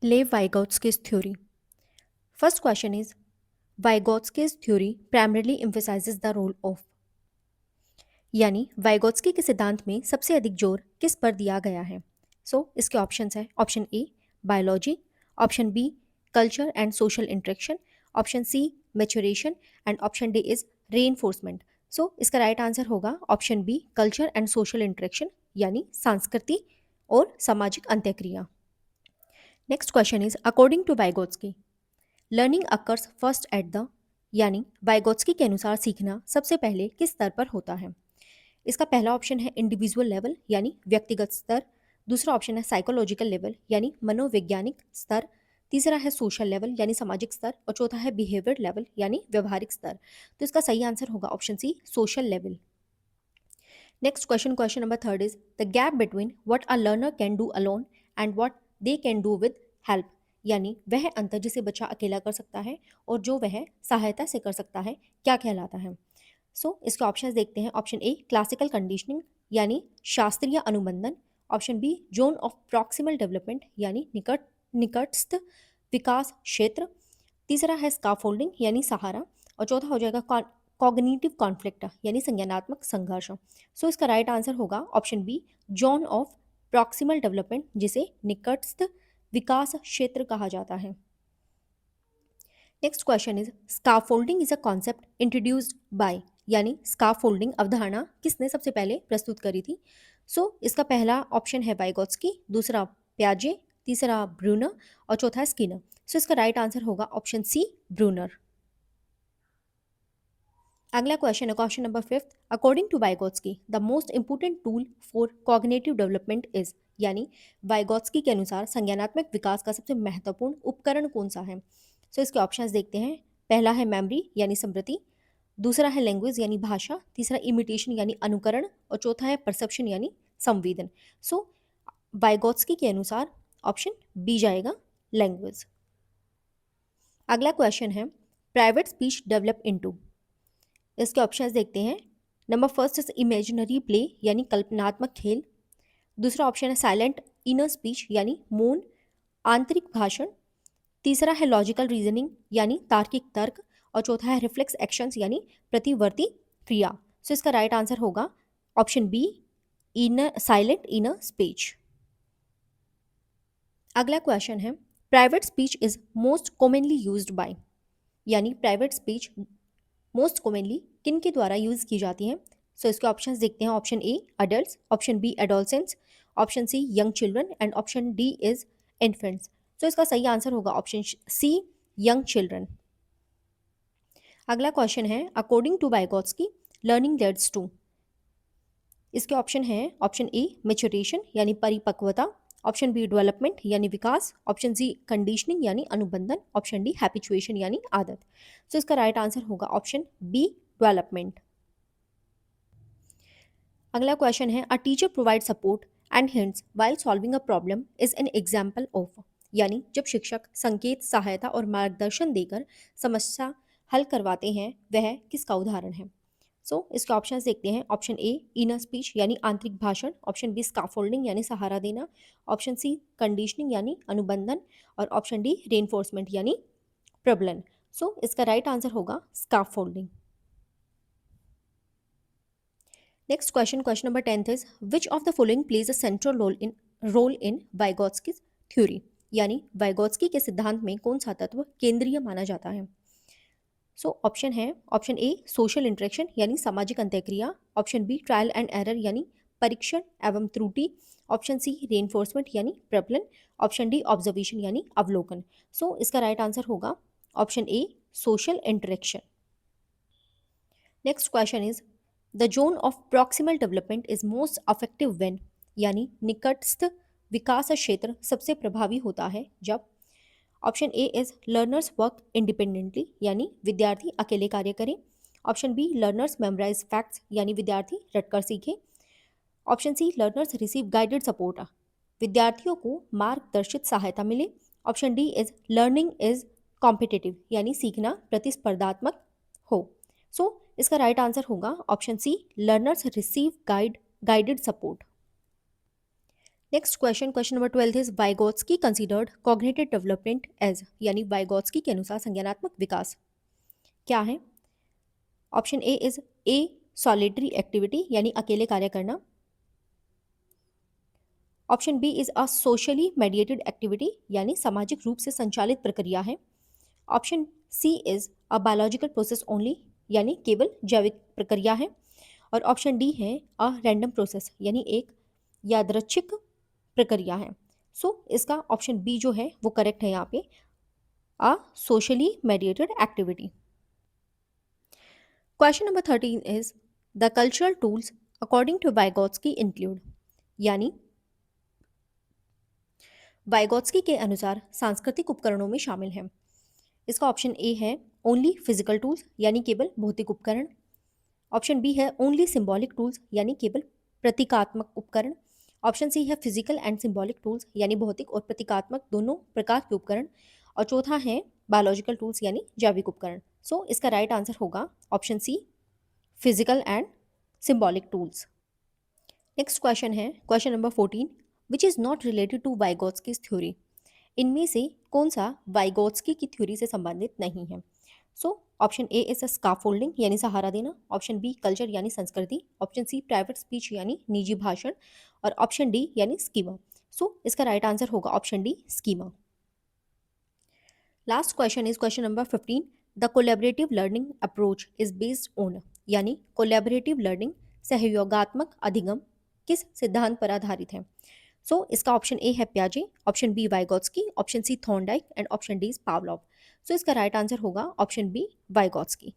Lev Vygotsky's theory. First question is Vygotsky's theory primarily emphasizes the role of यानी Vygotsky के सिद्धांत में सबसे अधिक जोर किस पर दिया गया है। इसके ऑप्शंस है option A biology, option B culture and social interaction, option C maturation and option D is reinforcement. इसका राइट आंसर होगा option B culture and social interaction यानी संस्कृति और सामाजिक अंत्यक्रिया। Next question is according to Vygotsky learning occurs first at the यानी Vygotsky के अनुसार सीखना सबसे पहले किस स्तर पर होता है। इसका पहला ऑप्शन है इंडिविजुअल लेवल यानी व्यक्तिगत स्तर, दूसरा ऑप्शन है साइकोलॉजिकल लेवल यानी मनोवैज्ञानिक स्तर, तीसरा है सोशल लेवल यानी सामाजिक स्तर और चौथा है बिहेवियर लेवल यानी व्यवहारिक स्तर। तो इसका सही आंसर होगा option C social level. Next question number third is the gap between what a learner can do alone and what they can do with help यानी वह अंतर जिसे बच्चा अकेला कर सकता है और जो वह सहायता से कर सकता है क्या कहलाता है। इसके ऑप्शंस देखते हैं। ऑप्शन ए क्लासिकल कंडीशनिंग यानी शास्त्रीय अनुबंधन, option B zone of proximal development यानी निकटस्थ विकास क्षेत्र, तीसरा है स्काफोल्डिंग यानी सहारा और चौथा हो जाएगा कॉग्निटिव कॉन्फ्लिक्ट यानी संज्ञानात्मक संघर्ष। इसका राइट आंसर होगा option B zone of proximal development जिसे निकटस्थ विकास क्षेत्र कहा जाता है। Next question is scaffolding is a concept introduced by यानी स्काफोल्डिंग अवधारणा किसने सबसे पहले प्रस्तुत करी थी। इसका पहला ऑप्शन है वाइगोत्स्की, दूसरा प्याजे, तीसरा ब्रूनर और चौथा है स्किनर। इसका राइट आंसर होगा ऑप्शन सी ब्रूनर। अगला क्वेश्चन है question number fifth according to Vygotsky the most important tool for cognitive development is यानी वाइगोत्स्की के अनुसार संज्ञानात्मक विकास का सबसे महत्वपूर्ण उपकरण कौन सा है। इसके ऑप्शंस देखते हैं। पहला है मेमोरी यानी स्मृति, दूसरा है लैंग्वेज यानी भाषा, तीसरा इमिटेशन यानी अनुकरण और चौथा है परसेप्शन यानी संवेदन। वाइगोत्स्की के अनुसार ऑप्शन बी जाएगा लैंग्वेज। अगला क्वेश्चन है प्राइवेट स्पीच डेवलप इनटू। इसके ऑप्शंस देखते हैं। Number first is imaginary play यानी कल्पनात्मक खेल, दूसरा ऑप्शन है साइलेंट इनर स्पीच यानी मौन आंतरिक भाषण, तीसरा है लॉजिकल रीजनिंग यानी तार्किक तर्क और चौथा है रिफ्लेक्स एक्शंस यानी प्रतिवर्ती क्रिया। इसका राइट आंसर होगा option B inner silent inner speech. अगला क्वेश्चन है private speech is most commonly used by यानी प्राइवेट स्पीच मोस्ट कॉमनली किन के द्वारा यूज की जाती है। इसके ऑप्शंस देखते हैं। Option A adults, option B adolescents, option C young children and option D is infants. इसका सही आंसर होगा ऑप्शन सी यंग चिल्ड्रन। अगला क्वेश्चन है according to Vygotsky learning leads to. इसके ऑप्शन है ऑप्शन ए मेच्योरेशन यानी परिपक्वता, option B development यानी विकास, ऑप्शन सी कंडीशनिंग यानी अनुबंधन, ऑप्शन डी हैबिचुएशन यानी आदत। इसका राइट आंसर होगा ऑप्शन बी डेवलपमेंट। अगला क्वेश्चन है a teacher provide support and hints while solving a problem is an example of यानी जब शिक्षक संकेत सहायता और मार्गदर्शन देकर समस्या हल करवाते हैं वह किसका उदाहरण है। इसके ऑप्शंस देखते हैं। ऑप्शन ए इनर स्पीच यानी आंतरिक भाषण, ऑप्शन बी स्काफोल्डिंग यानी सहारा देना, ऑप्शन सी कंडीशनिंग यानी अनुबंधन और ऑप्शन डी रेनफोर्समेंट यानी प्रबलन। इसका राइट आंसर होगा scaffolding. Next question number 10th is which of the following plays a central role in Vygotsky theory यानी वाइगोत्स्की के सिद्धांत में कौन सा तत्व केंद्रीय माना जाता है। ऑप्शन है ऑप्शन ए सोशल इंटरेक्शन यानी सामाजिक अंत्यक्रिया, option B trial and error यानी परीक्षण एवं त्रुटि, ऑप्शन सी रेनफोर्समेंट यानी प्रबलन, ऑप्शन डी ऑब्जर्वेशन यानी अवलोकन। इसका राइट आंसर होगा option A social interaction. Next question is the zone of proximal development is most effective when यानी निकटस्थ विकास क्षेत्र सबसे प्रभावी होता है जब। Option A is learners work independently यानी विद्यार्थी अकेले कार्य करें, option B learners memorise facts यानी विद्यार्थी रटकर सीखे, option C learners receive guided support विद्यार्थियों को मार्गदर्शित सहायता मिले, option D is learning is competitive यानी सीखना प्रतिस्पर्धात्मक हो। इसका राइट आंसर होगा option C learners receive guided support. Next question, question number 12 is Vygotsky considered cognitive development as, यानी वाइगोत्स्की के अनुसार संज्ञानात्मक विकास क्या है? Option A is a solitary activity, यानी अकेले कार्य करना। Option B is a socially mediated activity, यानी सामाजिक रूप से संचालित प्रक्रिया है। Option C is a biological process only, यानी केवल जैविक प्रक्रिया है। और ऑप्शन डी है अ रैंडम प्रोसेस, यानी एक यादृच्छिक प्रक्रिया है। सो इसका ऑप्शन बी जो है वो करेक्ट है यहाँ पे, a socially mediated activity. Question number 13 is the cultural tools according to Vygotsky include, यानी वाइगोत्स्की के अनुसार सांस्कृतिक उपकरणों में शामिल हैं। इसका ऑप्शन ए है ओनली फिजिकल टूल्स, यानी केवल भौतिक उपकरण। ऑप्शन बी है ओनली सिंबॉलिक टूल्स, यानी केवल प्रतीकात्मक उपकरण। ऑप्शन सी है फिजिकल एंड सिंबॉलिक टूल्स, यानी भौतिक और प्रतीकात्मक दोनों प्रकार के उपकरण। और चौथा है बायोलॉजिकल टूल्स, यानी जैविक उपकरण। सो इसका राइट आंसर होगा option C, physical and symbolic tools. Next question है question number 14, which is not related to Vygotsky's theory. इनमें से कौन सा वाइगोत्स्की की थ्योरी से संबंधित नहीं है? So option A is a scaffolding, यानी सहारा देना। ऑप्शन बी कल्चर, यानी संस्कृति। ऑप्शन सी प्राइवेट स्पीच, यानी निजी भाषण। और ऑप्शन डी यानी स्कीमा। सो इसका राइट आंसर होगा option D, schema. Last question is question number 15, the collaborative learning approach is based on, यानी कोलैबोरेटिव लर्निंग सहयोगात्मक अधिगम किस सिद्धांत पर आधारित है? सो इसका ऑप्शन ए है प्याजे, option B Vygotsky, option C Thorndike and option D is Pavlov. So इसका राइट आंसर होगा ऑप्शन बी, वाइगोत्स्की।